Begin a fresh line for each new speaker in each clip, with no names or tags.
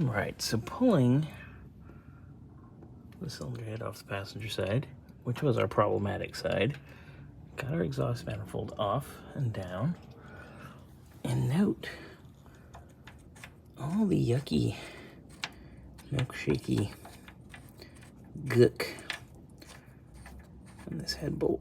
Right, so pulling the cylinder head off the passenger side, which was our problematic side, got our exhaust manifold off and down. And note all the yucky, milkshakey gook on this head bolt.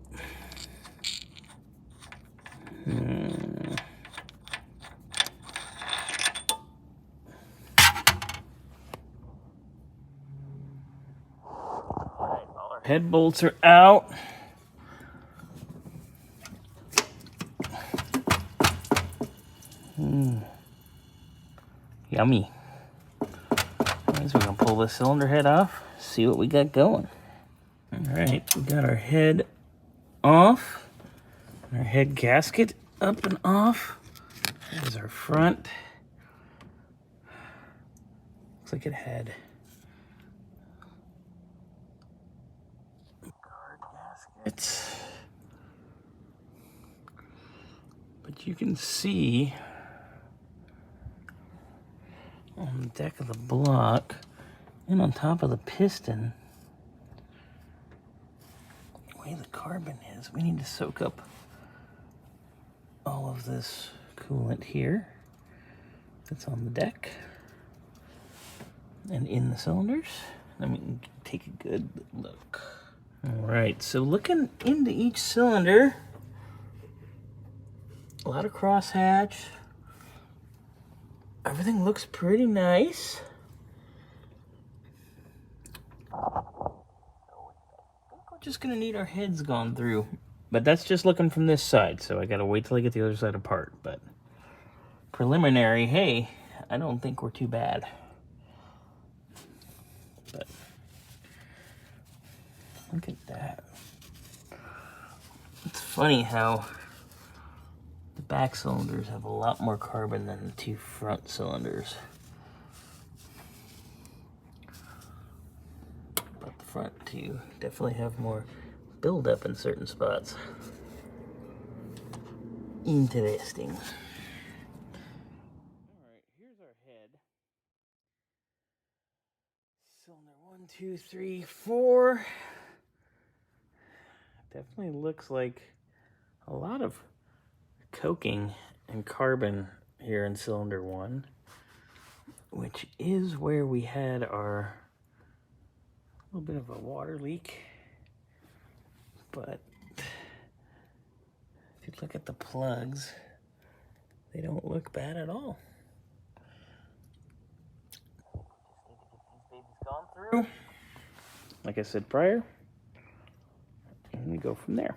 Head bolts are out. Yummy. Means we're gonna pull the cylinder head off, see what we got going. All right, we got our head off, our head gasket up and off. There's our front. Looks like it had guard gaskets. But you can see on the deck of the block and on top of the piston the way the carbon is. We need to soak up all of this coolant here that's on the deck and in the cylinders. Then we can take a good look. All right, so looking into each cylinder, a lot of crosshatch. Everything looks pretty nice. I think we're just gonna need our heads gone through. But that's just looking from this side, so I gotta wait till I get the other side apart. But preliminary, hey, I don't think we're too bad. But look at that. It's funny how the back cylinders have a lot more carbon than the two front cylinders. But the front two definitely have more buildup in certain spots. Interesting. Alright, here's our head. Cylinder 1, 2, 3, 4. Definitely looks like a lot of coking and carbon here in cylinder 1, which is where we had our little bit of a water leak. But if you look at the plugs, they don't look bad at all. Just need to get these babies gone through, like I said prior, and we go from there.